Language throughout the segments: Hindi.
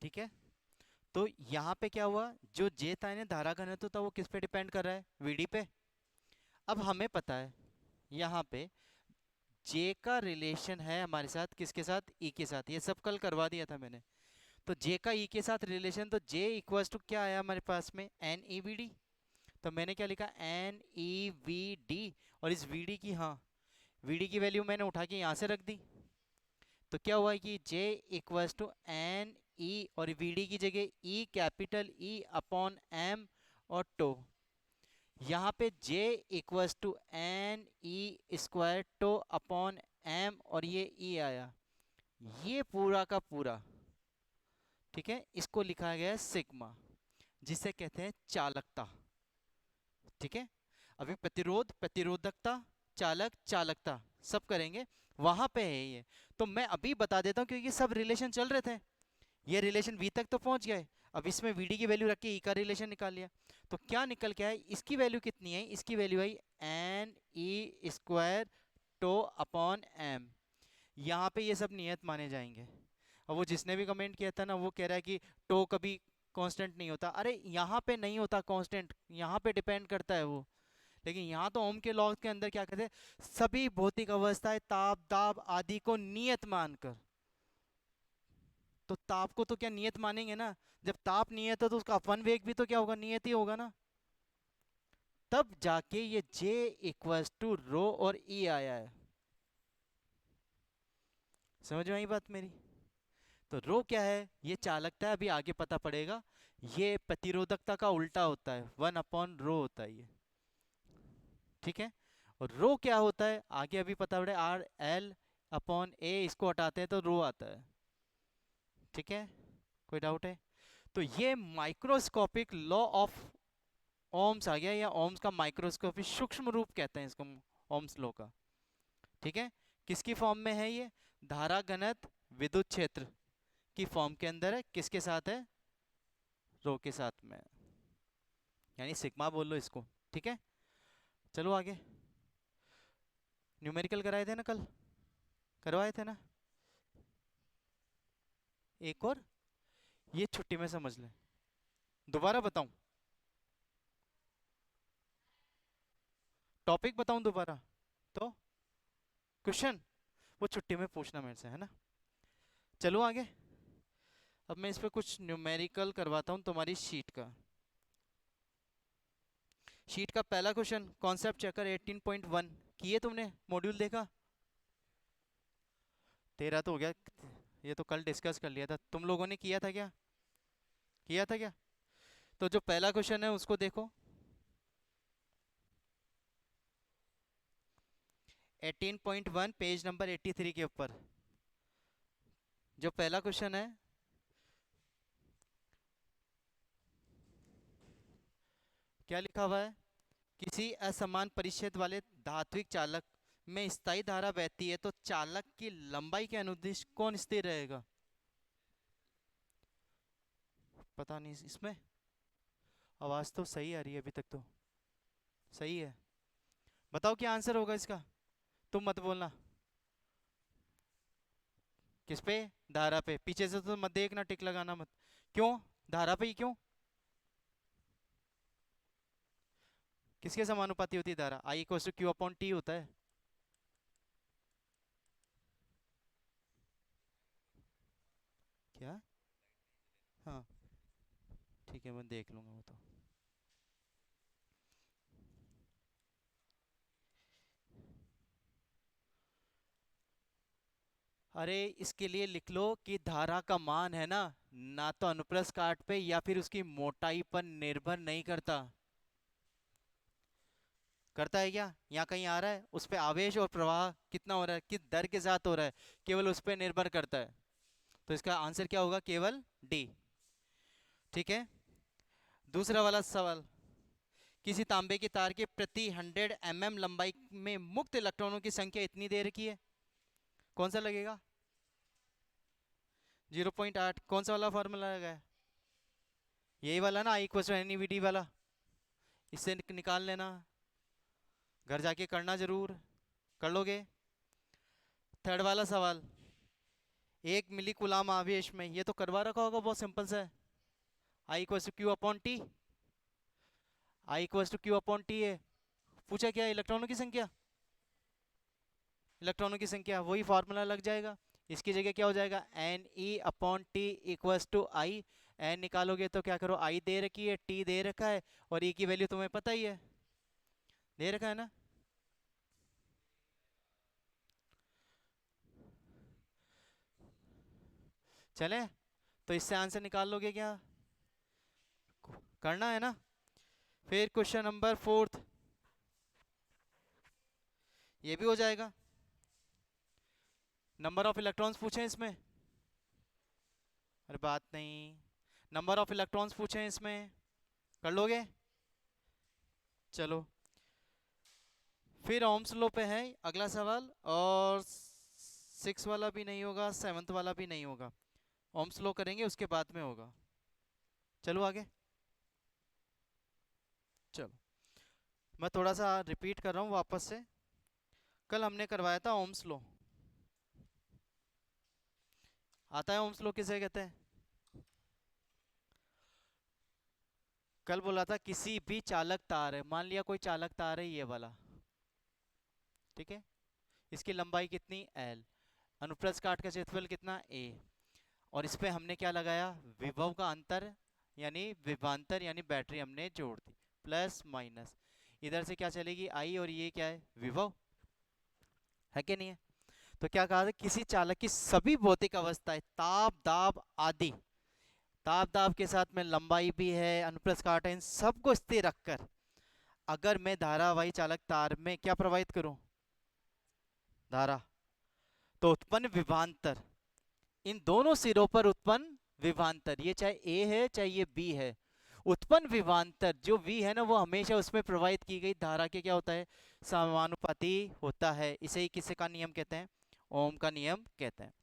ठीक है। तो यहाँ पे क्या हुआ, जो जे था धारा घनत्व था वो किस पे डिपेंड कर रहा है, वीडी पे। अब हमें पता है यहाँ पे जे का रिलेशन है हमारे साथ किसके साथ, ई के साथ, ये सब कल करवा दिया था मैंने। तो जे का ई के साथ रिलेशन, तो जे इक्वल्स टू क्या आया हमारे पास में, एन ई वी डी। तो मैंने क्या लिखा, एन ई वी डी। और इस वी डी की, हाँ, वी डी की वैल्यू मैंने उठा के यहाँ से रख दी। तो क्या हुआ कि J equals to n e, और वी डी की जगह ई, कैपिटल ई अपॉन एम और टो। यहाँ पे J equals to n e square tau upon m, और ये ई आया, ये पूरा का पूरा। ठीक है, इसको लिखा गया है सिग्मा, जिसे कहते हैं चालकता। ठीक है, अभी प्रतिरोध, प्रतिरोधकता, चालक, चालकता सब करेंगे, वहां पे है ये। तो मैं अभी बता देता हूँ, क्योंकि सब रिलेशन चल रहे थे, ये रिलेशन वी तक तो पहुंच गए। अब इसमें वीडी की वैल्यू रख के ई का रिलेशन निकाल लिया। तो क्या निकल के आया, इसकी वैल्यू कितनी है, इसकी वैल्यू आई n e square tau upon m. यहाँ पे ये सब नियत माने जाएंगे। अब वो जिसने भी कमेंट किया था ना, वो कह रहा है कि टो कभी कांस्टेंट नहीं होता। अरे यहाँ पे नहीं होता कांस्टेंट, यहाँ पे डिपेंड करता है वो। लेकिन यहाँ तो ओम के लॉ के अंदर क्या कहते हैं, सभी भौतिक अवस्थाएं ताप दाब आदि को नियत मानकर। तो ताप को तो क्या नियत मानेंगे ना, जब ताप नियत है तो उसका अपवन वेग भी तो क्या होगा, नियत ही होगा ना। तब जाके ये J इक्वल्स टू रो और ई आया है। समझ में आई बात मेरी। तो रो क्या है, ये चालकता है, अभी आगे पता पड़ेगा। ये प्रतिरोधकता का उल्टा होता है, 1/रो होता है ये। ठीक है, और रो क्या होता है आगे अभी पता पड़े, R L/A, इसको हटाते हैं तो रो आता है। ठीक है, कोई डाउट है। तो ये माइक्रोस्कोपिक लॉ ऑफ ओम्स आ गया, या ओम्स का माइक्रोस्कोपिक सूक्ष्म रूप कहते हैं इसको, ओम्स लॉ का। ठीक है, किसकी फॉर्म में है ये, धारा घनत्व विद्युत क्षेत्र की फॉर्म के अंदर है, किसके साथ है, रो के साथ में, यानी सिग्मा बोल लो इसको। ठीक है, चलो आगे। न्यूमेरिकल कराए थे ना कल, करवाए थे ना, एक और, ये छुट्टी में समझ ले, दोबारा बताऊं, टॉपिक बताऊं दोबारा, तो क्वेश्चन वो छुट्टी में पूछना मेरे से, है ना। चलो आगे। अब मैं इस पे कुछ न्यूमेरिकल करवाता हूं तुम्हारी शीट का। शीट का पहला क्वेश्चन, कॉन्सेप्ट चेकर 18.1, किए तुमने, मॉड्यूल देखा, तेरा तो हो गया, ये तो कल डिस्कस कर लिया था, तुम लोगों ने किया था क्या, किया था क्या। तो जो पहला क्वेश्चन है उसको देखो, 18.1 पेज नंबर 83 के ऊपर। जो पहला क्वेश्चन है, क्या लिखा हुआ है, किसी असमान परिच्छेद वाले धात्विक चालक में स्थायी धारा बहती है तो चालक की लंबाई के अनुदिश कौन स्थिर रहेगा। पता नहीं, इसमें आवाज तो सही आ रही है अभी तक तो, सही है। बताओ क्या आंसर होगा इसका, तुम मत बोलना। किस पे, धारा पे, पीछे से तो मत देखना, टिक लगाना मत। क्यों, धारा पे ही क्यों, किसके समानुपाती होती है धारा, I equal to Q upon T होता है। क्या, हाँ, ठीक है, मैं देख लूंगा वो तो। अरे इसके लिए लिख लो कि धारा का मान है ना, ना तो अनुप्रस्थ काट पे या फिर उसकी मोटाई पर निर्भर नहीं करता। करता है क्या, यहाँ कहीं आ रहा है उस पे आवेश और प्रवाह कितना हो रहा है, किस दर के साथ हो रहा है, केवल उस पे निर्भर करता है। तो इसका आंसर क्या होगा, केवल डी। ठीक है, दूसरा वाला सवाल, किसी तांबे की तार के प्रति 100 mm लंबाई में मुक्त इलेक्ट्रॉनों की संख्या इतनी दे रखी है, कौन सा लगेगा, 0.8, कौन सा वाला फॉर्मूला लगाया, यही वाला ना, आई इक्वल टू एन वाला, इससे निकाल लेना, घर जाके करना जरूर, कर लोगे। थर्ड वाला सवाल, एक मिली कूलाम आवेश में, ये तो करवा रखा होगा, बहुत सिंपल सा है। I equal to Q upon T, I equal to Q upon T है। पूछा क्या, इलेक्ट्रॉनों की संख्या, इलेक्ट्रॉनों की संख्या, वही फार्मूला लग जाएगा। इसकी जगह क्या हो जाएगा, n e upon t equals to I. N निकालोगे तो क्या करो, आई दे रखी है, टी दे रखा है, और ई की वैल्यू तुम्हें पता ही है, दे रखा है ना। चले, तो इससे आंसर निकाल लोगे क्या, करना है ना। फिर क्वेश्चन नंबर फोर्थ, ये भी हो जाएगा। नंबर ऑफ इलेक्ट्रॉन्स पूछे इसमें, अरे बात नहीं, नंबर ऑफ इलेक्ट्रॉन्स पूछे इसमें, कर लोगे। चलो, फिर ओम्स लॉ पे है अगला सवाल, और सिक्स वाला भी नहीं होगा, सेवन्थ वाला भी नहीं होगा, ओम्स लॉ करेंगे उसके बाद में होगा। चलो आगे, चलो मैं थोड़ा सा रिपीट कर रहा हूँ वापस से। कल हमने करवाया था ओम्स लॉ, आता है ओम्स लॉ किसे कहते हैं। कल बोला था किसी भी चालक तार है, मान लिया कोई चालक तार है ये वाला, ठीक है, इसकी लंबाई कितनी L, अनुप्रस्थ काट का क्षेत्रफल कितना A, और इस पे हमने क्या लगाया, विभव का अंतर, यानी विभवांतर, यानी बैटरी हमने जोड़ दी, प्लस माइनस, इधर से क्या चलेगी आई, और ये क्या है, विभव है कि नहीं है। तो क्या कहा था, किसी चालक की सभी भौतिक अवस्थाएं, ताप दाब आदि, ताप दाब के साथ में लंबाई भी है, अनुप्रस्थ काट है, इन सबको स्थिर रखकर अगर मैं धारावाही चालक तार में क्या प्रवाहित करूं, धारा, तो उत्पन्न विभवांतर, इन दोनों सिरों पर उत्पन्न विभवांतर, ये चाहे ए है चाहे ये बी है, उत्पन्न विभवांतर जो वी है ना, वो हमेशा उसमें प्रवाहित की गई धारा के क्या होता है, समानुपाती होता है। इसे ही किसी का नियम कहते हैं, ओम का नियम कहते हैं।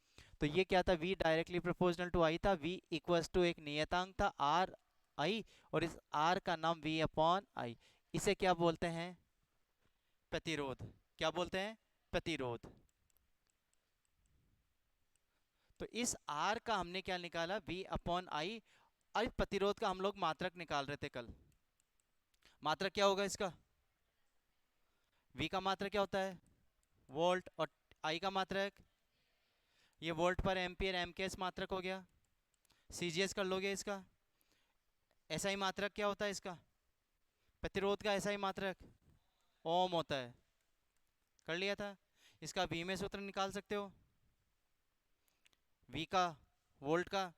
तो ये क्या था, वी डायरेक्टली प्रोपोर्शनल टू आई था, वी इक्वल्स टू एक नियतांक था आर आई, और इस आर का नाम वी अपॉन आई, इसे क्या बोलते हैं, प्रतिरोध। क्या बोलते हैं, प्रतिरोध। तो इस आर का हमने क्या निकाला, वी अपॉन आई। अब प्रतिरोध का हम लोग मात्रक निकाल रहे थे कल, मात्रक क्या होगा इसका, वी का मात्रक क्या होता है, वोल्ट, और आई का मात्रक, ये वोल्ट पर एम्पियर, एम के एस मात्रक हो गया, सीजीएस कर लोगे इसका। एसआई मात्रक क्या होता है इसका, प्रतिरोध का एसआई मात्रक ओम होता है, कर लिया था। इसका वी में सूत्र निकाल सकते हो, वी का, वोल्ट का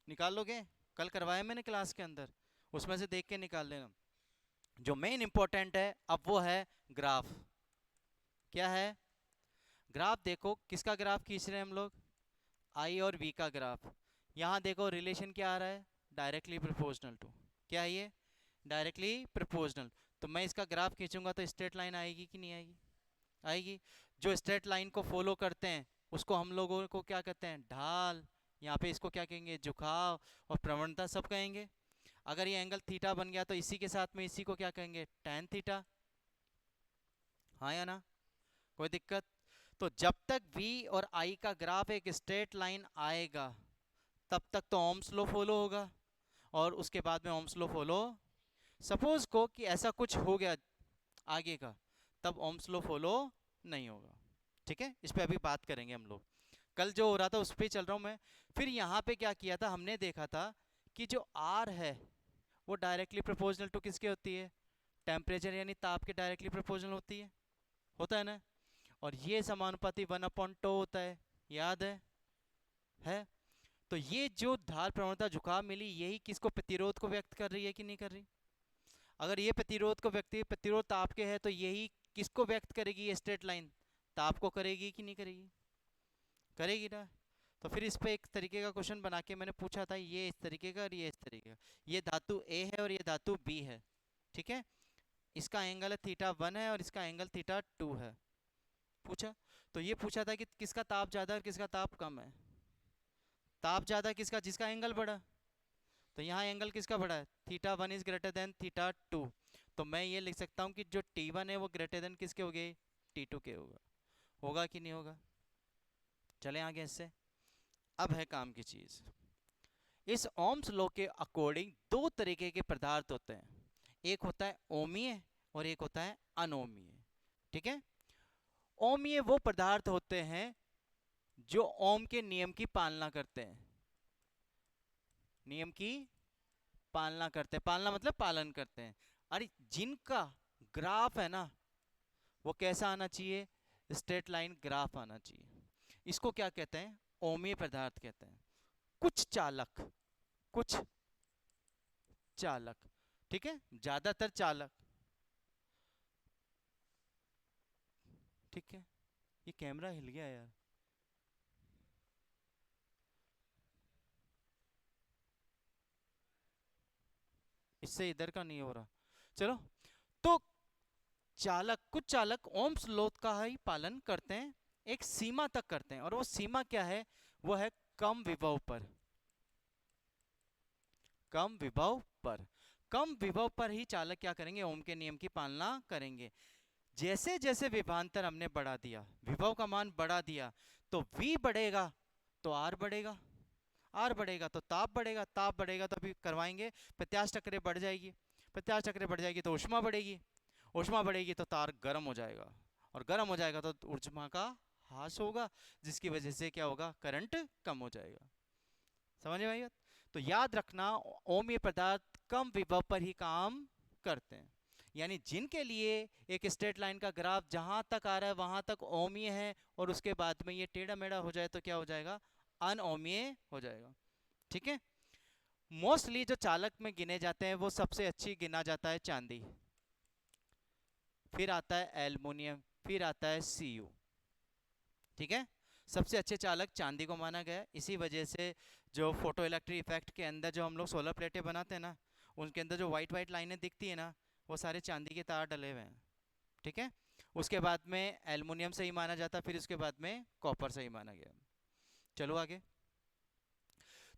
निकाल लोगे, कल करवाया मैंने क्लास के अंदर, उसमें से देख के निकाल लेना। जो मेन इंपॉर्टेंट है अब वो है ग्राफ। क्या है, ग्राफ देखो, किसका ग्राफ खींच रहे हैं हम लोग, आई और वी का ग्राफ। यहाँ देखो रिलेशन क्या आ रहा है, डायरेक्टली प्रोपोर्शनल टू, क्या है ये, डायरेक्टली प्रोपोर्शनल। तो मैं इसका ग्राफ खींचूंगा तो स्ट्रेट लाइन आएगी कि नहीं आएगी, आएगी। जो स्ट्रेट लाइन को फॉलो करते हैं उसको हम लोगों को क्या कहते हैं, ढाल, यहाँ पे इसको क्या कहेंगे, झुकाव, और प्रवणता सब कहेंगे। अगर ये एंगल थीटा बन गया तो इसी के साथ में इसी को क्या कहेंगे, टैन थीटा, हाँ या ना, कोई दिक्कत। तो जब तक v और i का ग्राफ एक स्ट्रेट लाइन आएगा तब तक तो ओम्स लॉ फॉलो होगा, और उसके बाद में ओम्स लॉ फॉलो, सपोज को कि ऐसा कुछ हो गया आगे का, तब ओम्स लॉ फॉलो नहीं होगा। ठीक है, इस पे अभी बात करेंगे हम लोग, कल जो हो रहा था उस पर चल रहा हूँ मैं। फिर यहाँ पे क्या किया था, हमने देखा था कि जो r है वो डायरेक्टली प्रोपोर्शनल टू किसके होती है, टेम्परेचर यानी ताप के डायरेक्टली प्रोपोर्शनल होती है, होता है ना। और ये समानुपाती 1/2 होता है, याद है। तो ये जो ढाल प्रवणता झुकाव मिली, यही किसको, प्रतिरोध को व्यक्त कर रही है कि नहीं कर रही। अगर ये प्रतिरोध को व्यक्त, प्रतिरोध ताप के है, तो यही किसको व्यक्त करेगी, ये स्ट्रेट लाइन ताप को करेगी कि नहीं करेगी, करेगी ना। तो फिर इस पे एक तरीके का क्वेश्चन बना के मैंने पूछा था, ये इस तरीके का और ये इस तरीके का, ये धातु ए है और ये धातु बी है, ठीक है, इसका एंगल है थीटा 1 है और इसका एंगल थीटा 2 है, पूछा। तो ये पूछा था कि किसका ताप ज्यादा है और किसका ताप कम है, ताप ज्यादा किसका, जिसका एंगल बढ़ा। तो यहाँ एंगल किसका बढ़ा है, theta 1 is greater than theta 2। तो मैं ये लिख सकता हूँ कि जो T1 है वो ग्रेटर देन किसके हो गए, T2 के होगा, होगा कि नहीं होगा, चले आगे इससे। अब है काम की चीज। इस ओम्स लॉ के अकॉर्डिंग दो तरीके के पदार्थ होते हैं, एक होता है ओमीय और एक होता है अनोमीय। ठीक है। ओमीय वो पदार्थ होते हैं जो ओम के नियम की पालना करते हैं, नियम की पालना करते हैं, पालना मतलब पालन करते हैं। अरे जिनका ग्राफ है ना वो कैसा आना चाहिए, स्ट्रेट लाइन ग्राफ आना चाहिए। इसको क्या कहते हैं, ओमीय पदार्थ कहते हैं। कुछ चालक, कुछ चालक, ठीक है, ज्यादातर चालक, ठीक है। ये कैमरा हिल गया यार। इससे इधर का नहीं हो रहा। चलो, तो चालक, कुछ चालक ओम्स लॉ का ही पालन करते हैं, एक सीमा तक करते हैं, और वो सीमा क्या है, वो है कम विभव पर, कम विभव पर। कम विभव पर ही चालक क्या करेंगे, ओम के नियम की पालना करेंगे। जैसे जैसे विभवांतर हमने बढ़ा दिया, विभव का मान बढ़ा दिया, तो V बढ़ेगा तो R बढ़ेगा, R बढ़ेगा तो ताप बढ़ेगा, ताप बढ़ेगा तो अभी करवाएंगे, प्रत्यास्थ चक्रें बढ़ जाएगी, प्रत्यास्थ चक्रें बढ़ जाएगी तो ऊष्मा बढ़ेगी, ऊष्मा बढ़ेगी तो तार गर्म हो जाएगा, और गर्म हो जाएगा तो ऊष्मा का ह्रास होगा, जिसकी वजह से क्या होगा, करंट कम हो जाएगा। समझ में आई बात? तो याद रखना, ओमीय पदार्थ कम विभव पर ही काम करते हैं। यानी जिनके लिए एक स्ट्रेट लाइन का ग्राफ जहां तक आ रहा है वहां तक ओमीय है, और उसके बाद में ये टेढ़ा मेढ़ा हो जाए तो क्या हो जाएगा, अनओमीय हो जाएगा। ठीक है। मोस्टली जो चालक में गिने जाते हैं वो सबसे अच्छी गिना जाता है चांदी, फिर आता है एल्युमिनियम, फिर आता है Cu। ठीक है। सबसे अच्छे चालक चांदी को माना गया है। इसी वजह से जो फोटो इलेक्ट्रिक इफेक्ट के अंदर जो हम लोग सोलर प्लेटें बनाते हैं ना, उनके अंदर जो वाइट वाइट लाइनें दिखती है ना, वो सारे चांदी के तार डले हुए हैं। ठीक है। उसके बाद में एल्युमिनियम सही माना जाता, फिर उसके बाद में कॉपर सही माना गया। चलो आगे।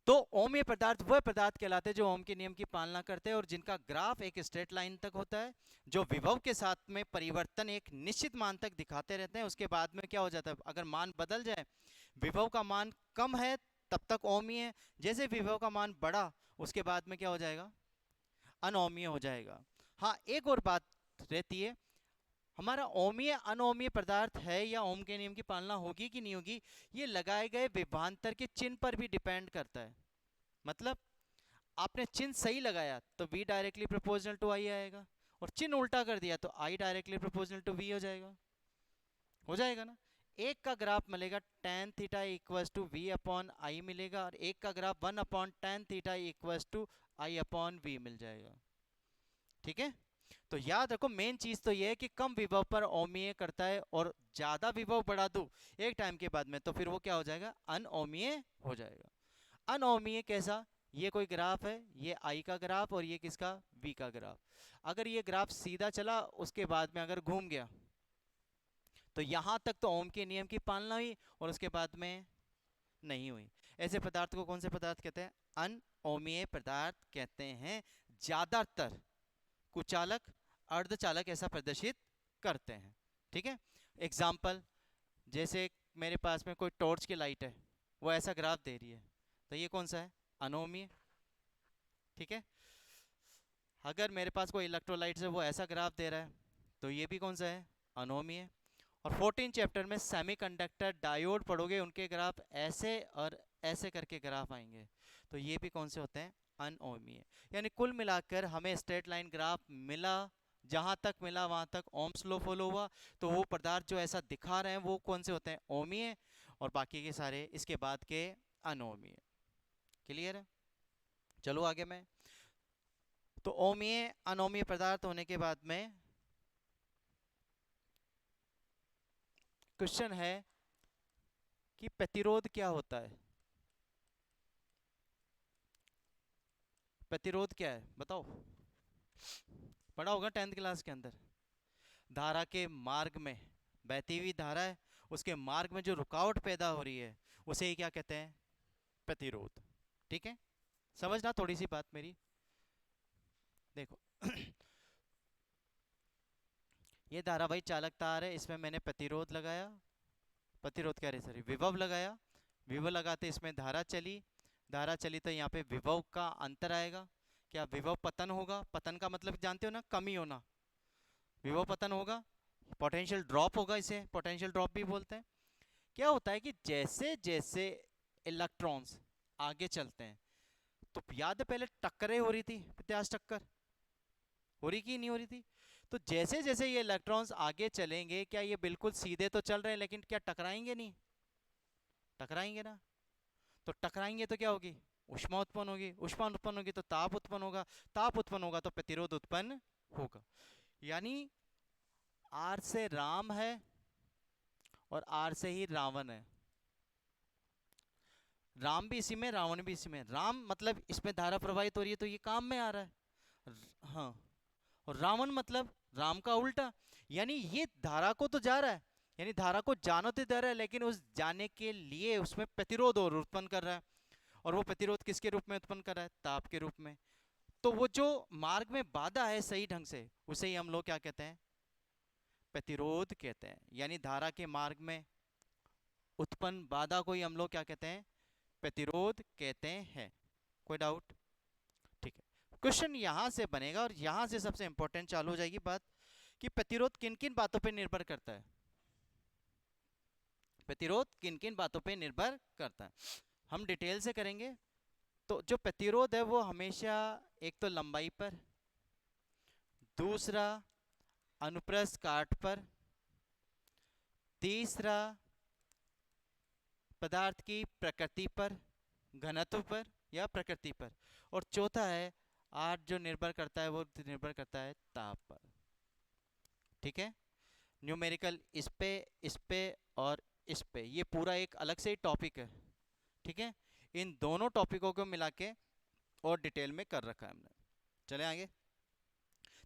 तो ओमीय पदार्थ वह पदार्थ कहलाते हैं जो ओम के नियम की पालना करते हैं और जिनका ग्राफ एक स्ट्रेट लाइन तक होता है, जो विभव के साथ में परिवर्तन एक निश्चित मान तक दिखाते रहते हैं। उसके बाद में क्या हो जाता है, अगर मान बदल जाए, विभव का मान कम है तब तक ओमीय है, जैसे विभव का मान बढ़ा उसके बाद में क्या हो जाएगा, अनोमीय हो जाएगा। हाँ, एक और बात रहती है, हमारा ओमीय अनोमीय पदार्थ है या ओम के नियम की पालना होगी कि नहीं होगी, ये लगाए गए विभवांतर के चिन्ह पर भी डिपेंड करता है। मतलब आपने चिन्ह सही लगाया तो V directly proportional to I आएगा, और चिन्ह उल्टा कर दिया तो I directly proportional to V हो जाएगा, हो जाएगा ना। एक का ग्राफ मिलेगा tan theta equals to V upon I मिलेगा, और एक का graph 1 upon tan theta equals to I upon V मिल जाएगा। ठीक है। तो याद रखो, मेन चीज तो ये है कि कम विभव पर ओमीय करता है, और ज्यादा विभव बढ़ा दूं एक टाइम के बाद में तो फिर वो क्या हो जाएगा, अनओमीय हो जाएगा। अनओमीय कैसा, ये कोई ग्राफ है, ये I का ग्राफ और ये किसका, V का ग्राफ। अगर ये ग्राफ सीधा चला उसके बाद में अगर घूम गया तो यहां तक तो ओम के नियम की पालना हुई, और उसके बाद में नहीं हुई। ऐसे पदार्थ को कौन से पदार्थ कहते हैं, अनओमीय पदार्थ कहते हैं। ज्यादातर कुचालक, अर्धचालक ऐसा प्रदर्शित करते हैं। ठीक है। एग्जाम्पल, जैसे मेरे पास में कोई टॉर्च की लाइट है, वो ऐसा ग्राफ दे रही है, तो ये कौन सा है, अनोमीय। ठीक है। अगर मेरे पास कोई इलेक्ट्रोलाइट है वो ऐसा ग्राफ दे रहा है, तो ये भी कौन सा है, अनोमीय। और 14 चैप्टर में सेमीकंडक्टर डायोड पढ़ोगे, उनके ग्राफ ऐसे और ऐसे करके ग्राफ आएंगे, तो ये भी कौन से होते हैं, अनओमीय। यानी कुल मिलाकर हमें स्ट्रेट लाइन ग्राफ मिला, जहां तक मिला वहां तक ओम्स लॉ फॉलो हुआ, तो वो पदार्थ जो ऐसा दिखा रहे हैं वो कौन से होते हैं, ओमीय, और बाकी के सारे इसके बाद के अनोमीय। क्लियर है। चलो आगे मैं। तो ओमीय अनोमीय पदार्थ होने के बाद में क्वेश्चन है कि प्रतिरोध क्या होता है, प्रतिरोध क्या है बताओ, पढ़ा होगा 10th क्लास के अंदर। धारा के मार्ग में, बहती हुई धारा है, उसके मार्ग में जो रुकावट पैदा हो रही है उसे ही क्या कहते हैं, प्रतिरोध। ठीक है। समझना थोड़ी सी बात मेरी, देखो ये धारावाही चालक तार है, इसमें मैंने प्रतिरोध लगाया, प्रतिरोध कह रहे सॉरी, विभव लगाया, विभव लगाते इसमें धारा चली, धारा चली तो यहाँ पे विभव का अंतर आएगा। क्या विभव पतन होगा? पतन का मतलब जानते हो ना, कमी होना। विभव पतन होगा, पोटेंशियल ड्रॉप होगा, इसे पोटेंशियल ड्रॉप भी बोलते हैं। क्या होता है कि जैसे जैसे इलेक्ट्रॉन्स आगे चलते हैं, तो याद है पहले टक्करें हो रही थी, प्रत्यास्थ टक्कर हो रही कि नहीं हो रही थी? तो जैसे जैसे ये इलेक्ट्रॉन्स आगे चलेंगे, क्या ये बिल्कुल सीधे तो चल रहे हैं, लेकिन क्या टकराएंगे नहीं? टकराएंगे ना। तो टकराएंगे तो क्या होगी? ऊष्मा उत्पन्न होगी, ऊष्मा उत्पन्न होगी तो ताप उत्पन्न होगा, ताप उत्पन्न होगा तो प्रतिरोध उत्पन्न होगा। यानी आर से राम है और आर से ही रावण है। राम भी इसी में, रावण भी इसी में। राम मतलब इसमें धारा प्रवाहित हो रही है तो ये काम में आ रहा है। हाँ, और रावण मतलब राम का उल्टा। यानी ये धारा को तो जा रहा है, यानी धारा को जानो तो जा रहा है, लेकिन उस जाने के लिए उसमें प्रतिरोध और उत्पन्न कर रहा है। और वो प्रतिरोध किसके रूप में उत्पन्न कर रहा है? ताप के रूप में। तो वो जो मार्ग में बाधा है सही ढंग से, उसे ही हम लोग क्या कहते हैं? प्रतिरोध कहते हैं। यानी धारा के मार्ग में उत्पन्न बाधा को ही हम लोग क्या कहते हैं? प्रतिरोध कहते हैं। कोई डाउट? ठीक है, क्वेश्चन यहां से बनेगा और यहां से सबसे इंपॉर्टेंट चालू हो जाएगी बात कि प्रतिरोध किन किन बातों पर निर्भर करता है। प्रतिरोध किन किन बातों पर निर्भर करता है, हम डिटेल से करेंगे। तो जो प्रतिरोध है वो हमेशा एक तो लंबाई पर, दूसरा अनुप्रस्थ काट पर, तीसरा पदार्थ की प्रकृति पर, घनत्व पर या प्रकृति पर, और चौथा है आठ जो निर्भर करता है वो निर्भर करता है ताप पर। ठीक है, न्यूमेरिकल इस पे और इस पे, ये पूरा एक अलग से ही टॉपिक है। ठीक है, इन दोनों टॉपिकों को मिला के और डिटेल में कर रखा है हमने। चले आगे।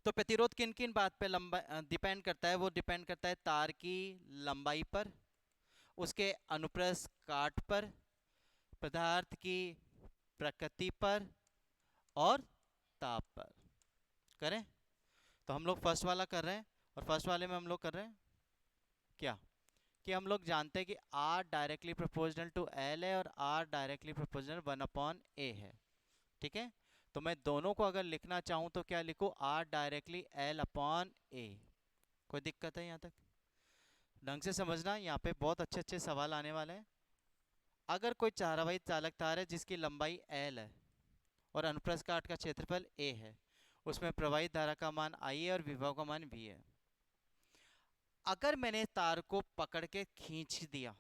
तो प्रतिरोध किन किन बात पे लंबा डिपेंड करता है? वो डिपेंड करता है तार की लंबाई पर, उसके अनुप्रस्थ काट पर, पदार्थ की प्रकृति पर और ताप पर। करें? तो हम लोग फर्स्ट वाला कर रहे हैं, और फर्स्ट वाले में हम लोग कर रहे हैं क्या कि हम लोग जानते हैं कि R directly proportional to L है और R डायरेक्टली प्रोपोर्शनल 1/A है। ठीक है, तो मैं दोनों को अगर लिखना चाहूं तो क्या लिखूं? R directly L/A। कोई दिक्कत है यहाँ तक? ढंग से समझना, यहाँ पे बहुत अच्छे अच्छे सवाल आने वाले हैं। अगर कोई चारावाही चालक तार है जिसकी लंबाई L है और अनुप्रस्थ काट का क्षेत्रफल A है, उसमें प्रवाहित धारा का मान I है और विभव का मान V है। अगर मैंने तार को पकड़ के खींच दिया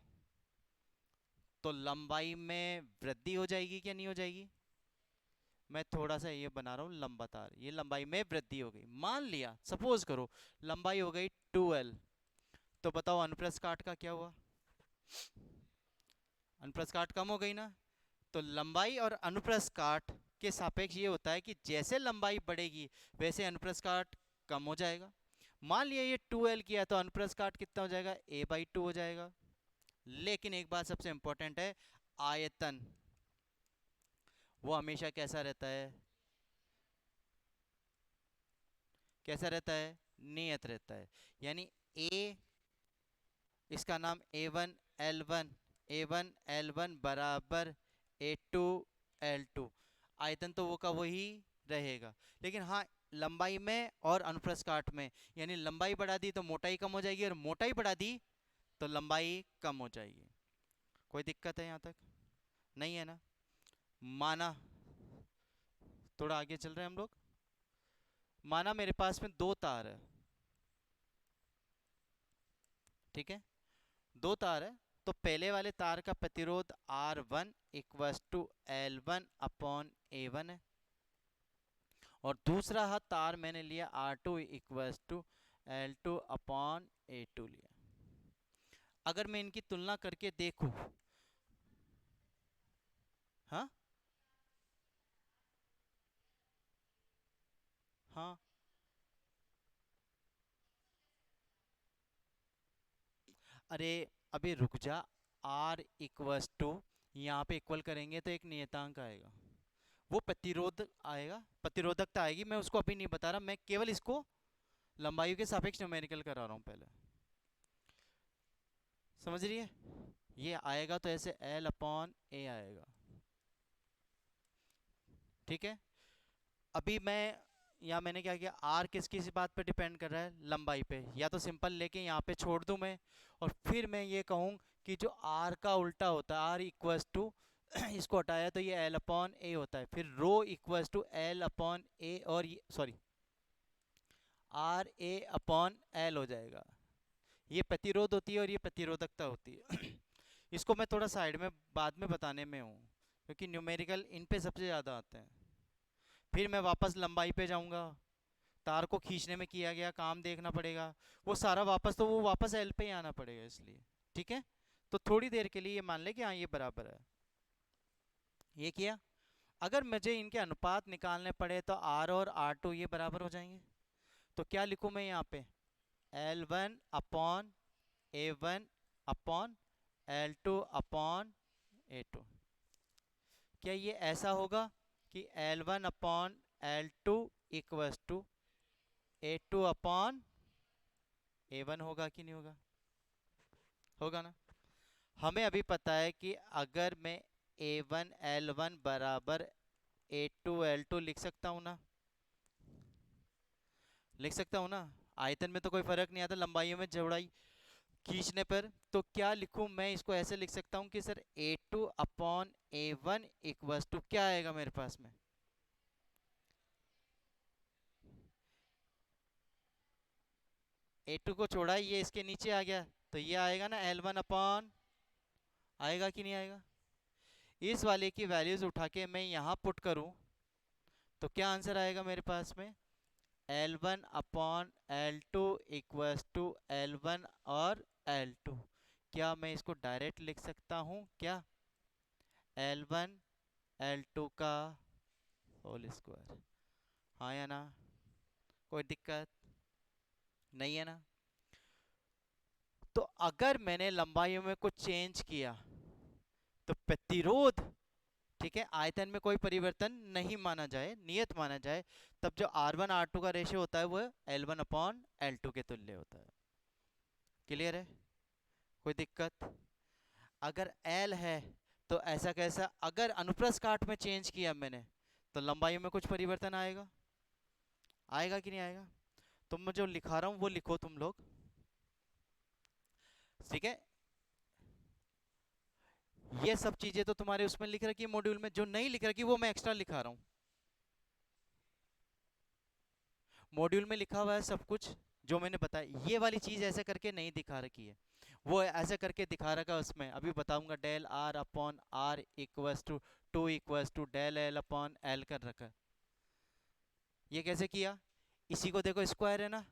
तो लंबाई में वृद्धि हो जाएगी क्या नहीं हो जाएगी? मैं थोड़ा सा ये बना रहा हूँ लंबा तार, ये लंबाई में वृद्धि हो गई। मान लिया, सपोज करो लंबाई हो गई 2L, तो बताओ अनुप्रस्थ काट का क्या हुआ? अनुप्रस्थ काट कम हो गई ना। तो लंबाई और अनुप्रस्थ काट के सापेक्ष ये होता है कि जैसे लंबाई बढ़ेगी वैसे अनुप्रस्थ काट कम हो जाएगा। मान लिया ये 2L किया तो अनुप्रस्थ काट कितना हो जाएगा? A/2 हो जाएगा। लेकिन एक बात सबसे इंपॉर्टेंट है, आयतन वो हमेशा कैसा रहता है? कैसा रहता है? नियत रहता है। यानी A, इसका नाम A1L1, A1L1 बराबर A2L2। आयतन तो वो का वही रहेगा, लेकिन हाँ लंबाई में और अनुप्रस्थ काट में, यानी लंबाई बढ़ा दी तो मोटाई कम हो जाएगी और मोटाई बढ़ा दी तो लंबाई कम हो जाएगी। कोई दिक्कत है यहाँ तक? नहीं है ना। माना, थोड़ा आगे चल रहे हैं हम लोग। माना मेरे पास में दो तार है, ठीक है, दो तार है। तो पहले वाले तार का प्रतिरोध R1 इक्वस टू L1/A1 है, और दूसरा हाथ तार मैंने लिया R2 इक्वस टू L2/A2 लिया। अगर मैं इनकी तुलना करके देखूं, हाँ हाँ, अरे अभी रुक जा। R इक्वस टू, यहाँ पे इक्वल करेंगे तो एक नियतांक आएगा, वो प्रतिरोध आएगा, प्रतिरोधकता आएगी। मैं उसको अभी नहीं बता रहा, मैं केवल इसको लंबाई के सापेक्ष न्यूमेरिकल करा रहा हूँ पहले। समझ रही है? ये आएगा तो ऐसे एल अपॉन ए आएगा। ठीक है। अभी मैं, या मैंने क्या किया, आर किस किस बात पे डिपेंड कर रहा है, लंबाई पे। या तो सिंपल लेके यहाँ पे छोड़ दूं मैं, और फिर मैं ये कहूँ कि जो आर का उल्टा होता है, आर इक्वल्स टू इसको हटाया तो ये एल अपॉन ए होता है, फिर rho equals to L upon A, और sorry R A upon L हो जाएगा। ये प्रतिरोध होती है और ये प्रतिरोधकता होती है। इसको मैं थोड़ा साइड में बाद में बताने में हूँ, क्योंकि न्यूमेरिकल इन पे सबसे ज़्यादा आते हैं। फिर मैं वापस लंबाई पे जाऊँगा, तार को खींचने में किया गया काम देखना पड़ेगा, वो सारा वापस, तो वो वापस एल पे ही आना पड़ेगा इसलिए। ठीक है। तो थोड़ी देर के लिए ये मान ले कि हाँ ये बराबर है, ये किया। अगर मुझे इनके अनुपात निकालने पड़े तो आर और आर टू ये बराबर हो जाएंगे। तो क्या लिखूँ मैं यहाँ पे, L one upon A one upon L two upon A two. क्या ये ऐसा होगा कि L one upon L two equals to A two upon A one होगा कि नहीं होगा? होगा ना। हमें अभी पता है कि अगर मैं ए वन एल वन बराबर ए टू एल टू लिख सकता हूँ ना, लिख सकता हूँ ना। आयतन में तो कोई फर्क नहीं आता, लंबाइयों में चौड़ाई खींचने पर। तो क्या लिखूं मैं, इसको ऐसे लिख सकता हूँ कि sir A two upon A one equals to क्या आएगा मेरे पास में, ए टू को छोड़ा, ये इसके नीचे आ गया, तो ये आएगा ना एल वन अपॉन, आएगा कि नहीं आएगा? इस वाले की वैल्यूज उठा के मैं यहाँ पुट करूँ तो क्या आंसर आएगा मेरे पास में, L one upon L two equals to L one और एल टू। क्या मैं इसको डायरेक्ट लिख सकता हूँ क्या, एल वन एल टू का होल स्क्वायर? हाँ या ना? कोई दिक्कत नहीं है ना? तो अगर मैंने लंबाइयों में कुछ चेंज किया तो प्रतिरोध, ठीक है, आयतन में कोई परिवर्तन नहीं माना जाए, नियत माना जाए, तब जो आर वन आर टू का रेशियो होता है वो L one upon L to के तुल्य होता है। क्लियर है? कोई दिक्कत? अगर एल है तो ऐसा कैसा, अगर अनुप्रस्थ काट में चेंज किया मैंने तो लंबाई में कुछ परिवर्तन आएगा, आएगा कि नहीं आएगा? तो मैं जो लिखा रहा हूं वो लिखो तुम लोग। ठीक है। ये सब चीजें तो तुम्हारे उसमें लिख रखी है मॉड्यूल में, जो नहीं लिख रखी वो मैं एक्स्ट्रा लिखा रहा हूँ। मॉड्यूल में लिखा हुआ है सब कुछ जो मैंने बताया, ये वाली चीज ऐसे करके नहीं दिखा रखी है, वो ऐसे करके दिखा रखा है उसमें, अभी बताऊंगा। Del R upon R equals to two equals to del L upon L कर रखा है। ये कैसे किया, इसी को देखो, स्क्वायर है ना,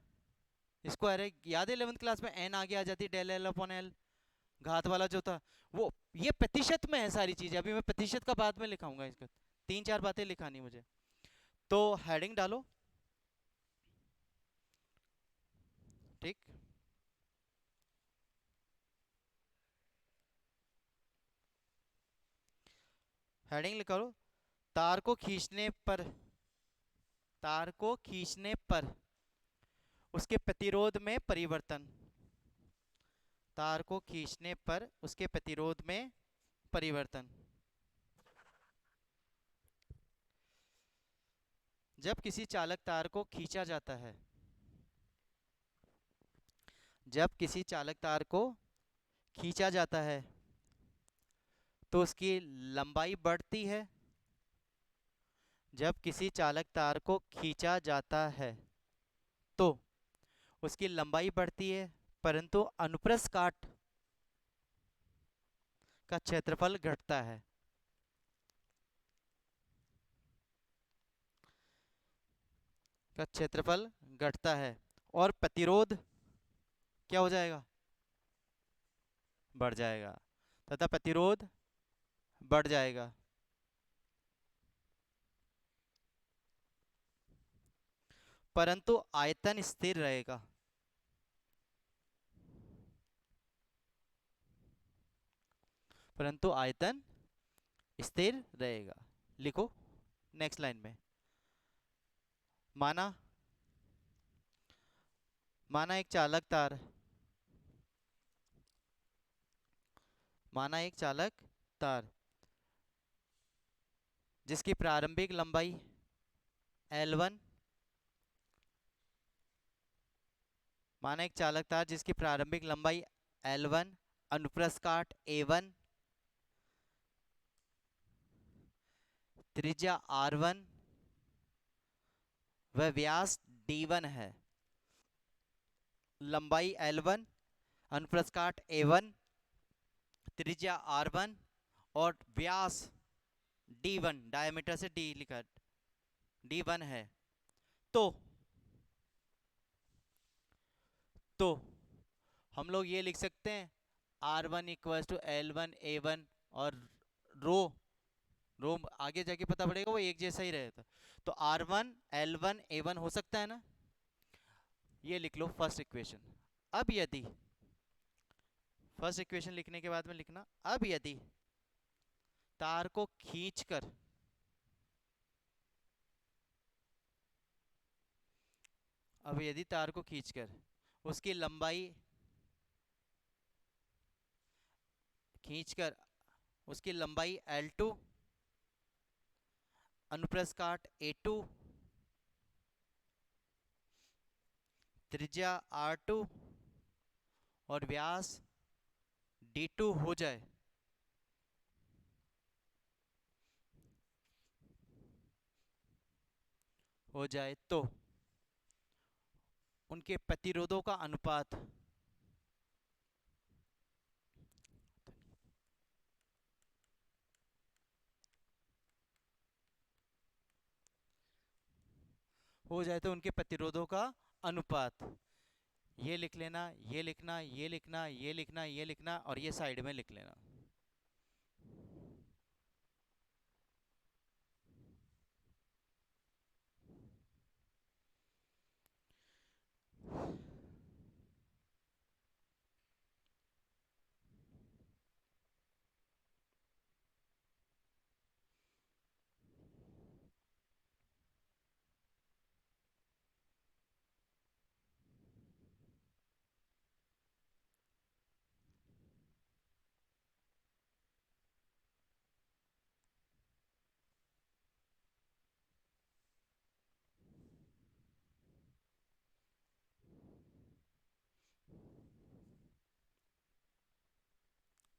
स्क्वायर है, याद है 11th क्लास में एन आगे आ जाती डेल एल अपॉन एल, घात वाला जो था वो। ये प्रतिशत में है सारी चीजें, अभी मैं प्रतिशत का बाद में लिखाऊंगा इसका, तीन चार बातें लिखानी मुझे। तो हेडिंग डालो। ठीक, हेडिंग लिखा लो, तार को खींचने पर, तार को खींचने पर उसके प्रतिरोध में परिवर्तन, तार को खींचने पर उसके प्रतिरोध में परिवर्तन। जब किसी चालक तार को खींचा जाता है, जब किसी चालक तार को खींचा जाता है तो उसकी लंबाई बढ़ती है। जब किसी चालक तार को खींचा जाता है तो उसकी लंबाई बढ़ती है, परंतु अनुप्रस्थ काट का क्षेत्रफल घटता है। का क्षेत्रफल घटता है और प्रतिरोध क्या हो जाएगा, बढ़ जाएगा, तथा प्रतिरोध बढ़ जाएगा। परंतु आयतन स्थिर रहेगा। परंतु आयतन स्थिर रहेगा। लिखो नेक्स्ट लाइन में, माना, माना एक चालक तार, माना एक चालक तार जिसकी प्रारंभिक लंबाई L1, माना एक चालक तार जिसकी प्रारंभिक लंबाई L1, अनुप्रस्थ काट A1, त्रिज्या R1 व व्यास D1 है। लंबाई L1, अनुप्रस्थ काट A1, त्रिज्या R1 और व्यास D1, डायमीटर से D लिखा D1 है। तो हम लोग ये लिख सकते हैं R1 equal to L1 A1 और रो रो आगे जाके पता पड़ेगा वो एक जैसा ही रहेगा। तो R1 L1 A1 हो सकता है ना, ये लिख लो फर्स्ट इक्वेशन। अब यदि फर्स्ट इक्वेशन लिखने के बाद में लिखना, अब यदि तार को खींचकर अब यदि तार को खींचकर उसकी लंबाई L2, अनुप्रस्थ काट A2, त्रिज्या R2 और व्यास D2 हो जाए तो उनके प्रतिरोधों का अनुपात उनके प्रतिरोधों का अनुपात, ये लिख लेना, ये लिखना, ये लिखना, ये लिखना, ये लिखना और ये साइड में लिख लेना।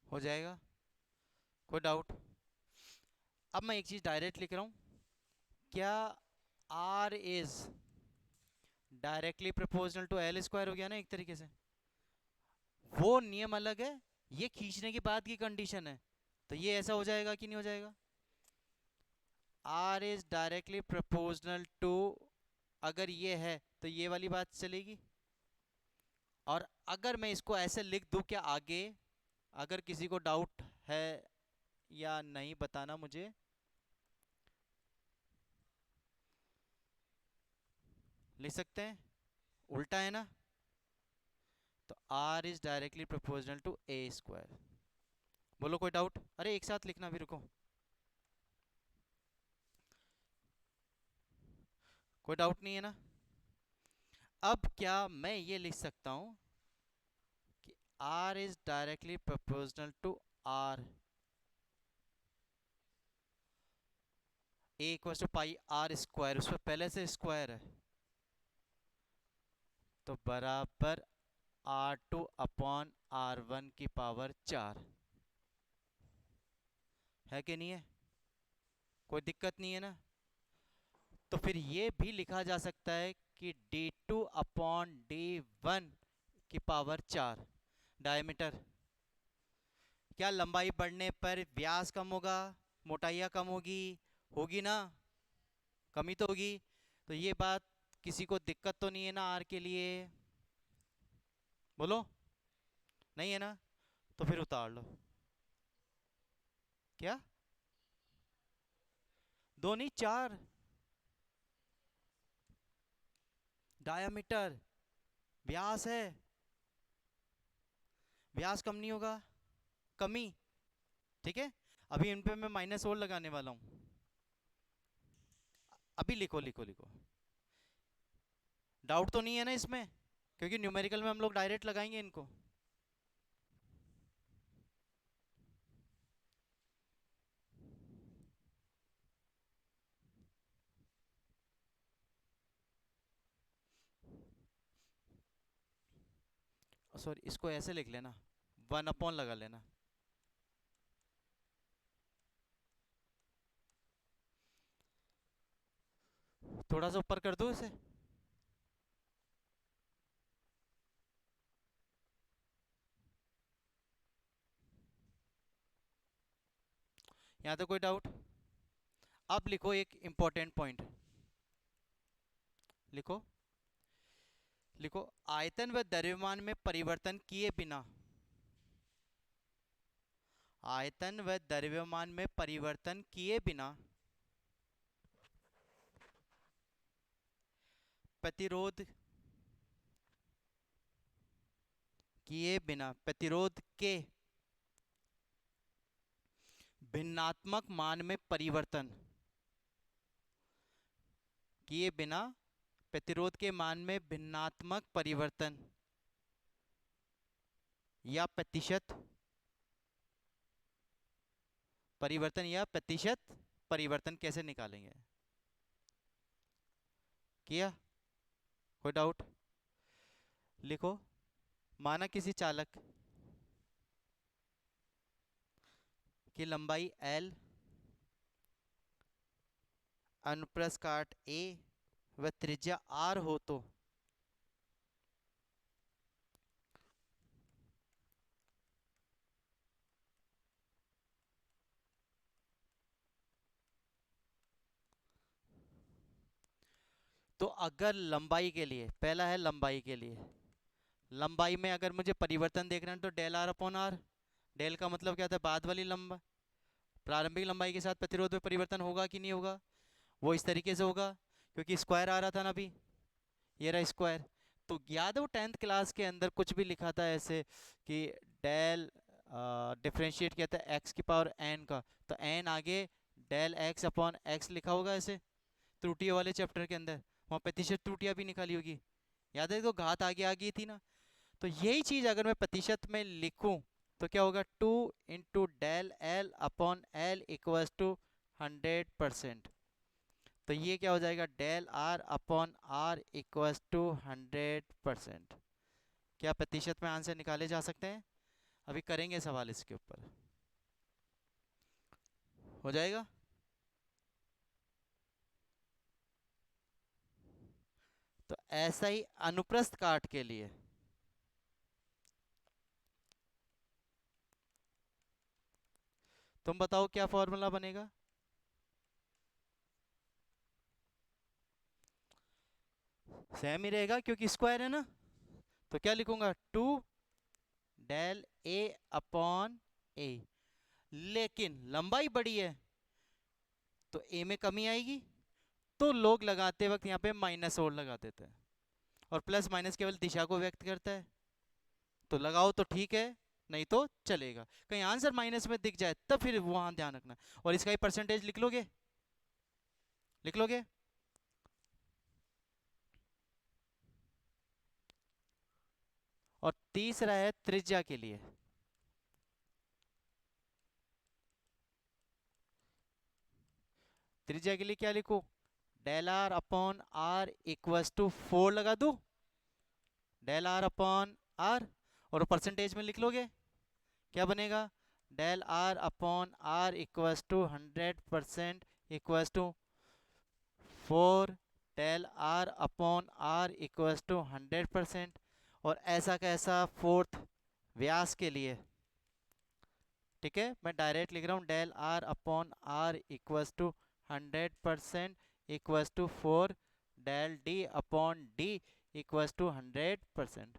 हो जाएगा, कोई डाउट? अब मैं एक चीज डायरेक्ट लिख रहा हूं, क्या R is directly proportional to L square हो गया ना एक तरीके से। वो नियम अलग है, ये खींचने के बाद की कंडीशन है, तो ये ऐसा हो जाएगा कि नहीं हो जाएगा? R is directly proportional to, अगर ये है तो ये वाली बात चलेगी। और अगर मैं इसको ऐसे लिख दूं, क्या आगे अगर किसी को डाउट है या नहीं बताना मुझे। लिख सकते हैं, उल्टा है ना, तो R is directly proportional to A square. बोलो कोई डाउट? अरे एक साथ लिखना भी, रुको, कोई डाउट नहीं है ना? अब क्या मैं ये लिख सकता हूं कि R is directly proportional to R, A equal to pi R square, उस पर पहले से स्क्वायर है, तो बराबर R2 अपॉन R1 की पावर 4 है कि नहीं है? कोई दिक्कत नहीं है ना? तो फिर ये भी लिखा जा सकता है कि D2 अपॉन D1 की पावर 4। डायमीटर, क्या लंबाई बढ़ने पर व्यास कम होगा, मोटाइयाँ कम होगी? होगी ना, कमी तो होगी। तो ये बात किसी को दिक्कत तो नहीं है ना आर के लिए? बोलो, नहीं है ना? तो फिर उतार लो। क्या? दो नहीं, 4। डायामीटर, व्यास है, व्यास कम नहीं होगा, कमी। ठीक है, अभी इन पे मैं माइनस और लगाने वाला हूं। अभी लिखो लिखो लिखो, डाउट तो नहीं है ना इसमें? क्योंकि न्यूमेरिकल में हम लोग डायरेक्ट लगाएंगे इनको। सॉरी, इसको ऐसे लिख लेना, 1 अपॉन लगा लेना। थोड़ा सा ऊपर कर दो इसे। यहाँ तो कोई डाउट? अब लिखो एक इंपॉर्टेंट पॉइंट, लिखो, लिखो, आयतन व द्रव्यमान में परिवर्तन किए बिना, आयतन व द्रव्यमान में परिवर्तन किए बिना प्रतिरोध, किए बिना प्रतिरोध के भिन्नात्मक मान में परिवर्तन, किए बिना प्रतिरोध के मान में भिन्नात्मक परिवर्तन या प्रतिशत परिवर्तन या प्रतिशत परिवर्तन कैसे निकालेंगे? किया? कोई डाउट? लिखो, माना किसी चालक की लंबाई L, अनुप्रस्थ काट A व त्रिज्या R हो तो अगर लंबाई के लिए, पहला है लंबाई के लिए, लंबाई में अगर मुझे परिवर्तन देखना है तो del R upon R, del का मतलब क्या था, बाद वाली लंबा, प्रारंभिक लंबाई के साथ प्रतिरोध में परिवर्तन होगा कि नहीं होगा? वो इस तरीके से होगा, क्योंकि स्क्वायर आ रहा था ना अभी, ये रहा स्क्वायर। तो याद है वो 10th क्लास के अंदर कुछ भी लिखा था ऐसे कि डेल डिफ्रेंशिएट किया था एक्स की पावर एन का, तो एन आगे डेल एक्स अपॉन एक्स लिखा होगा ऐसे, त्रुटियों वाले चैप्टर के अंदर, वहाँ प्रतिशत त्रुटियां भी निकाली होगी, याद है? तो घात आगे आ गई थी ना। तो यही चीज अगर मैं प्रतिशत में लिखूं तो क्या होगा, 2 × del L upon L equals to 100%। तो ये क्या हो जाएगा, del R upon R equals to 100%। क्या प्रतिशत में आंसर निकाले जा सकते हैं? अभी करेंगे सवाल इसके ऊपर, हो जाएगा। तो ऐसा ही अनुप्रस्थ काट के लिए, तुम बताओ क्या फॉर्मूला बनेगा? सेम ही रहेगा क्योंकि स्क्वायर है ना। तो क्या लिखूंगा, 2 डेल A अपॉन A, लेकिन लंबाई बड़ी है तो A में कमी आएगी, तो लोग लगाते वक्त यहाँ पे माइनस और लगा देते हैं, और प्लस माइनस केवल दिशा को व्यक्त करता है, तो लगाओ तो ठीक है, नहीं तो चलेगा। कहीं आंसर माइनस में दिख जाए तब फिर वहां ध्यान रखना। और इसका ही परसेंटेज लिख लोगे, लिख लोगे। और तीसरा है त्रिज्या के लिए, त्रिज्या के लिए क्या लिखो, del R upon R equals to 4 लगा दो, डेल आर अपॉन आर, और परसेंटेज में लिख लोगे, क्या बनेगा, del R upon R equals to 100% equals to 4 del R upon R equals to 100%। और ऐसा कैसा फोर्थ व्यास के लिए, ठीक है, मैं डायरेक्ट लिख रहा हूँ, del R upon R equals to 100% equals to 4 del D upon D equals to 100%।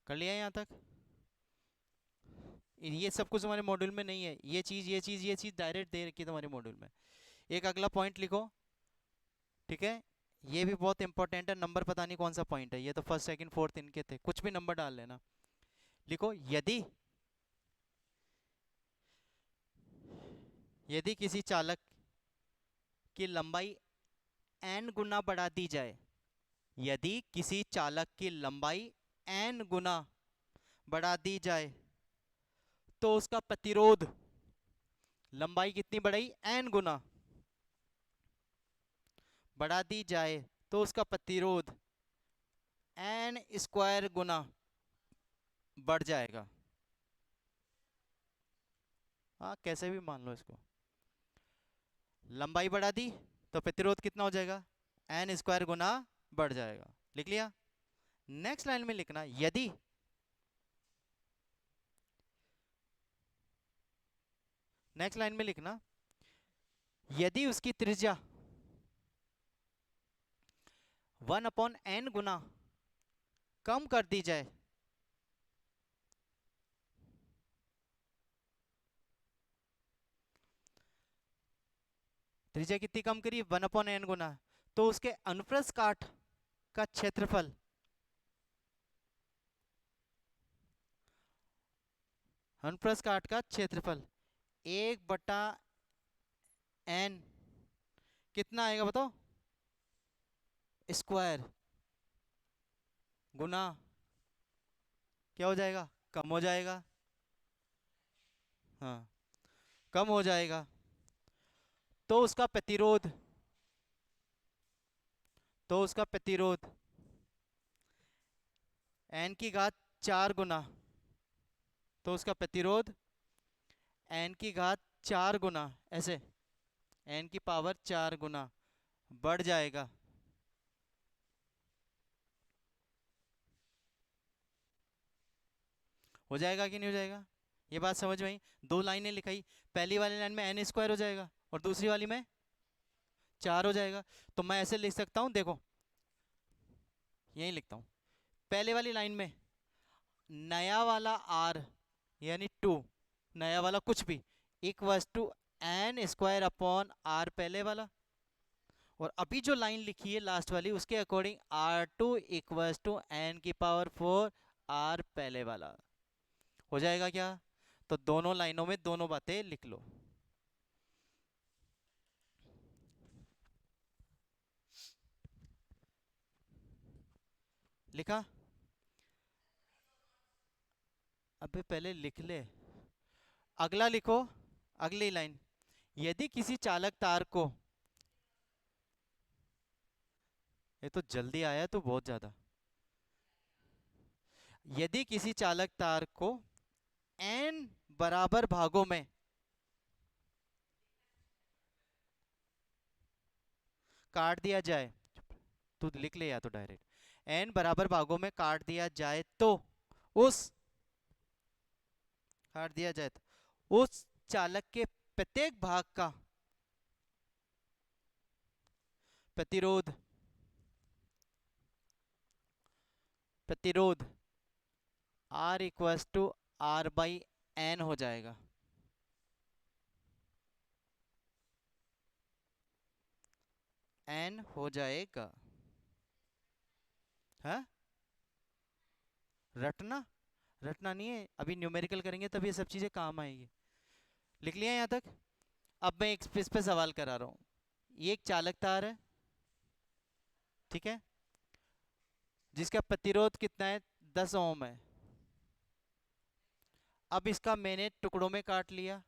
कर लिया यहाँ तक? ये सब कुछ तुम्हारे मॉड्यूल में नहीं है, ये चीज ये चीज ये चीज डायरेक्ट दे रखी है तुम्हारे मॉड्यूल में। एक अगला पॉइंट लिखो, ठीक है, ये भी बहुत इंपॉर्टेंट है, नंबर पता नहीं कौन सा पॉइंट है, ये तो फर्स्ट सेकंड फोर्थ इनके थे, कुछ भी नंबर डाल लेना। लिखो, यदि यदि किसी चालक की लंबाई n गुना बढ़ा दी जाए, यदि किसी चालक की लंबाई n गुना बढ़ा दी जाए तो उसका प्रतिरोध, लंबाई कितनी बढ़ाई, n गुना बढ़ा दी जाए तो उसका प्रतिरोध n स्क्वायर गुना बढ़ जाएगा। हाँ, कैसे भी मान लो इसको। लंबाई बढ़ा दी तो प्रतिरोध कितना हो जाएगा, n स्क्वायर गुना बढ़ जाएगा। लिख लिया। नेक्स्ट लाइन में लिखना, यदि नेक्स्ट लाइन में लिखना यदि उसकी त्रिज्या 1/n गुना कम कर दी जाए, त्रिज्या कितनी कम करी, 1/n गुना, तो उसके अनुप्रस्थ काट का क्षेत्रफल अनुप्रस्थ काट का क्षेत्रफल 1/n कितना आएगा बताओ, स्क्वायर गुना क्या हो जाएगा, कम हो जाएगा। हाँ, कम हो जाएगा। तो उसका प्रतिरोध n की घात 4 गुना, तो उसका प्रतिरोध n की घात 4 गुना, ऐसे n की पावर 4 गुना बढ़ जाएगा। हो जाएगा कि नहीं हो जाएगा, ये बात समझ में आई। दो लाइनें लिखाई, पहली वाली लाइन में n स्क्वायर हो जाएगा और दूसरी वाली में 4 हो जाएगा। तो मैं ऐसे लिख सकता हूं, देखो यही लिखता हूं, पहले वाली लाइन में नया वाला r यानी 2, नया वाला कुछ भी, equals to n square upon r पहले वाला, और अभी जो लाइन लिखी है लास्ट वाली उसके according r2 equals to n की पावर 4 r पहले वाला। हो जाएगा क्या, तो दोनों लाइनों में दोनों बातें लिख लो। लिखा, अबे पहले लिख ले, अगला लिखो, अगली लाइन, यदि किसी चालक तार को, ये तो जल्दी आया तो बहुत ज्यादा, यदि किसी चालक तार को n बराबर भागों में काट दिया जाए, तू लिख ले या तो डायरेक्ट, n बराबर भागों में काट दिया जाए तो उस काट दिया जाए तो उस चालक के प्रत्येक भाग का प्रतिरोध प्रतिरोध R equals to R by n हो जाएगा। n हो जाएगा, है रटना, रटना नहीं है, अभी न्यूमेरिकल करेंगे तब ये सब चीजें काम आएगी। लिख लिया यहाँ तक। अब मैं एक इस पे सवाल करा रहा हूँ, ये एक चालक तार है, ठीक है, जिसका प्रतिरोध कितना है, 10 ओम है। अब इसका मैंने टुकड़ों में काट लिया,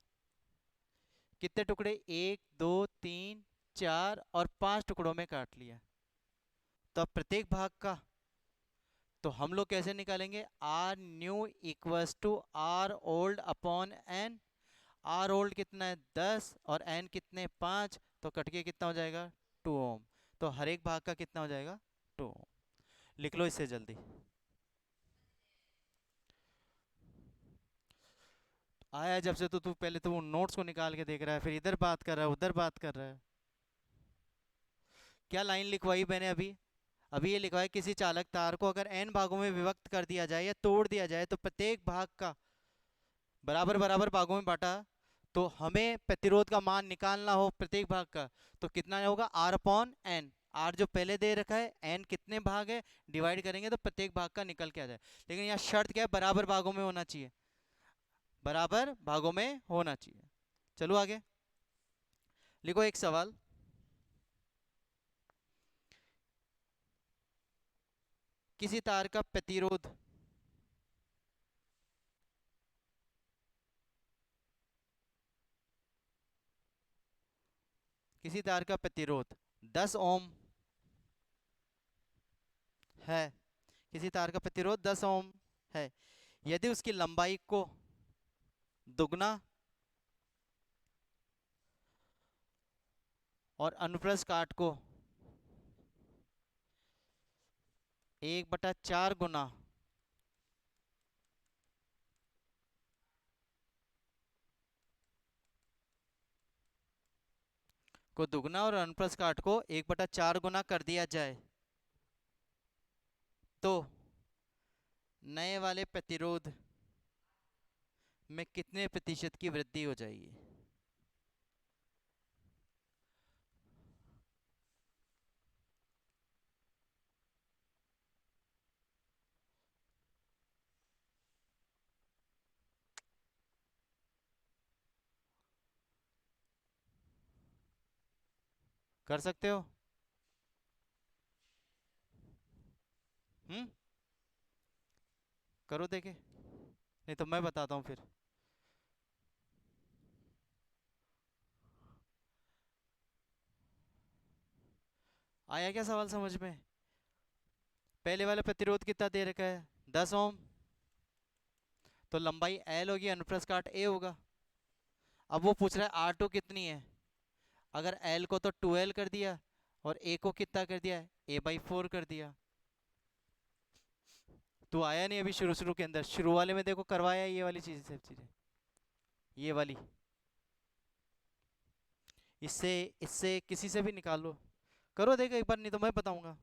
कितने टुकड़े, 1 2 3 4 और 5 टुकड़ों में काट लिया। तो अब प्रत्येक भाग का, तो हम लोग कैसे निकालेंगे, R new equals to R old upon n. R old कितना है, 10, और एन कितने, 5, तो कटके कितना हो जाएगा, 2 ओम। तो हर एक भाग का कितना हो जाएगा, 2 ओम। लिख लो इससे जल्दी। आया जब से तो तू पहले तो वो नोट्स को निकाल के देख रहा है, फिर इधर बात कर रहा है, उधर बात कर रहा है। क्या लाइन लिखवाई मैंने अभी, अभी ये लिखवाया, किसी चालक तार को अगर n भागों में विभक्त कर दिया जाए या तोड़ दिया जाए तो प्रत्येक भाग का बराबर बराबर भागों में बांटा, तो हमें प्रतिरोध का मान निकालना हो प्रत्येक भाग का, तो कितना होगा, R अपॉन एन। आर जो पहले दे रखा है, एन कितने भाग है, डिवाइड करेंगे तो प्रत्येक भाग का निकल के आ जाए। लेकिन यहाँ शर्त क्या है, बराबर भागों में होना चाहिए, बराबर भागों में होना चाहिए। चलो आगे लिखो एक सवाल, किसी तार का प्रतिरोध किसी तार का प्रतिरोध 10 ओम है, किसी तार का प्रतिरोध 10 ओम है, यदि उसकी लंबाई को दुगना और अनुप्रस्थ काट को 1/4 गुना को दुगना और अनुप्रस्थ काट को 1/4 गुना कर दिया जाए तो नए वाले प्रतिरोध में कितने प्रतिशत की वृद्धि हो जाएगी? कर सकते हो? हम्म, करो देखे, नहीं तो मैं बताता हूँ फिर। आया क्या सवाल समझ में? पहले वाला प्रतिरोध कितना दे रखा है? 10 ओम। तो लंबाई एल होगी, अनुप्रस्थ काट ए होगा। अब वो पूछ रहा है आर टू कितनी है। अगर एल को तो 2L कर दिया और ए को कितना कर दिया, A/4 कर दिया। तो आया नहीं अभी शुरू शुरू के अंदर, शुरू वाले में देखो करवाया ये वाली चीजें, सब चीजें ये वाली। इससे इससे किसी से भी निकाल लो, करो देखो एक बार, नहीं तो मैं बताऊंगा।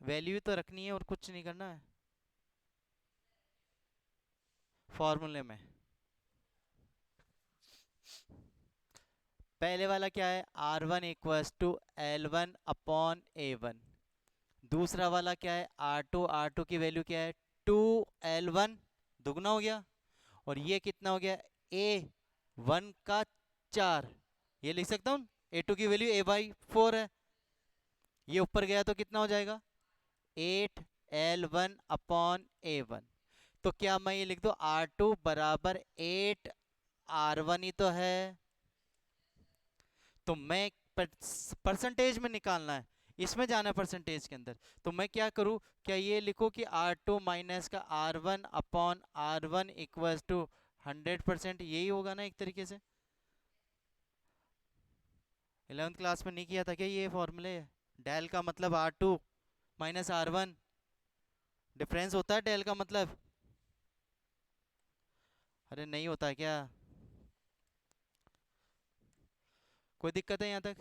वैल्यू तो रखनी है और कुछ नहीं करना है फॉर्मूले में। पहले वाला क्या है, R1 = L1/A1। दूसरा वाला क्या है, R2 की वैल्यू क्या है, 2L1 दुगना हो गया, और ये कितना हो गया, A1/4। ये लिख सकता हूँ, A2 की वैल्यू A/4 है, ये ऊपर गया तो कितना हो जाएगा, 8L1/A1। तो क्या मैं ये लिख दूं, R2 बराबर 8R1 ही तो है। तो मैं परसेंटेज में निकालना है, इसमें जाना है परसेंटेज के अंदर। तो मैं क्या करूं, क्या ये लिखो कि R2 माइनस का R1/R1 इक्वल्स टू 100%, यही होगा ना एक तरीके से। 11th क्लास में नहीं किया था क्या ये फॉर्मूले? डेल का मतलब R2 - R1, डिफरेंस होता है डेल का मतलब। अरे नहीं होता है क्या? कोई दिक्कत है यहाँ तक?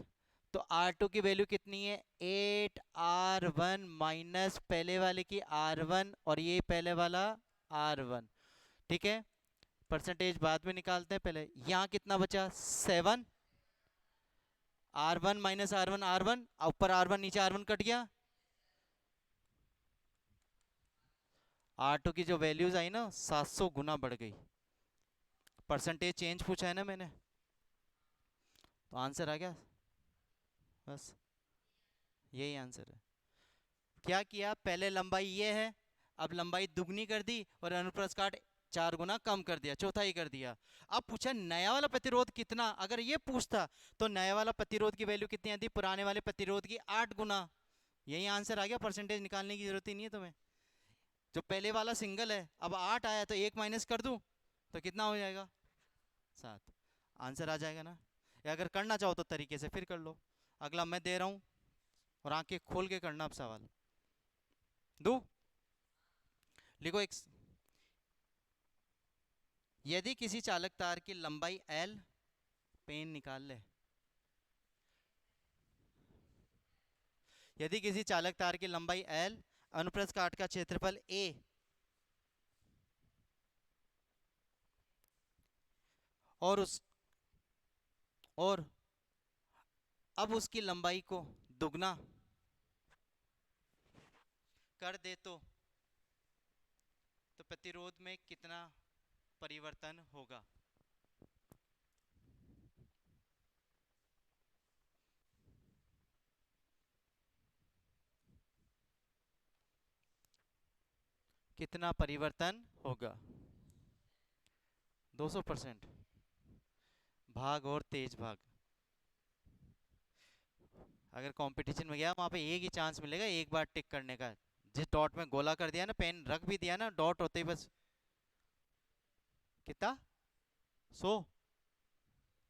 तो R2 की वैल्यू कितनी है, 8R1 माइनस पहले वाले की R1 और ये पहले वाला R1। ठीक है, परसेंटेज बाद में निकालते हैं, पहले यहाँ कितना बचा, 7। R1 - R1 ऊपर R1 नीचे R1 कट गया। R2 की जो वैल्यूज आई ना 700 गुना बढ़ गई। परसेंटेज चेंज पूछा है ना मैंने, तो आंसर आ गया, बस यही आंसर है। क्या किया, पहले लंबाई ये है, अब लंबाई दुगनी कर दी और अनुप्रस्थ काट 4 गुना कम कर दिया, चौथाई कर दिया। अब पूछा नया वाला प्रतिरोध कितना, अगर ये पूछता तो नया वाला प्रतिरोध की वैल्यू कितनी आती, पुराने वाले प्रतिरोध की 8 गुना। यही आंसर आ गया, परसेंटेज निकालने की जरूरत ही नहीं है तुम्हें। जो पहले वाला सिंगल है, अब 8 आया तो 1 माइनस कर दूं तो कितना हो जाएगा, 7। आंसर आ जाएगा ना। या अगर करना चाहो तो तरीके से फिर कर लो, अगला मैं दे रहा हूं और आंखें खोल के करना अब सवाल। दो, लिखो एक, यदि किसी चालक तार की लंबाई L, पेन निकाल ले, यदि किसी चालक तार की लंबाई L, अनुप्रस्थ काट का क्षेत्रफल A और उस और अब उसकी लंबाई को दुगना कर दे तो प्रतिरोध में कितना परिवर्तन होगा? कितना परिवर्तन होगा? 200%। भाग और तेज भाग। अगर कंपटीशन में गया वहां पे एक ही चांस मिलेगा एक बार टिक करने का। जिस डॉट में गोला कर दिया ना, पेन रख भी दिया ना, डॉट होते ही बस। कितना? 100।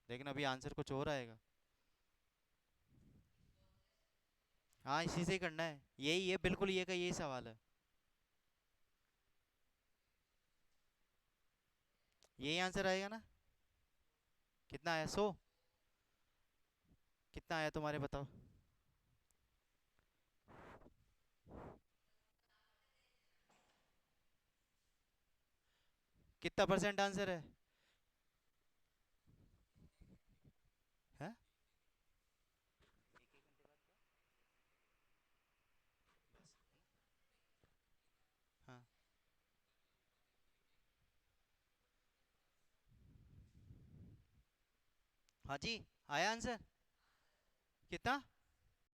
लेकिन अभी आंसर कुछ और आएगा। हाँ, इसी से ही करना है, यही है, बिल्कुल ये का यही सवाल है। यही आंसर आएगा ना? कितना आया? 100। कितना आया तुम्हारे, बताओ। कितना परसेंट आंसर है? है? हाँ। हाँ जी। आया आंसर? कितना?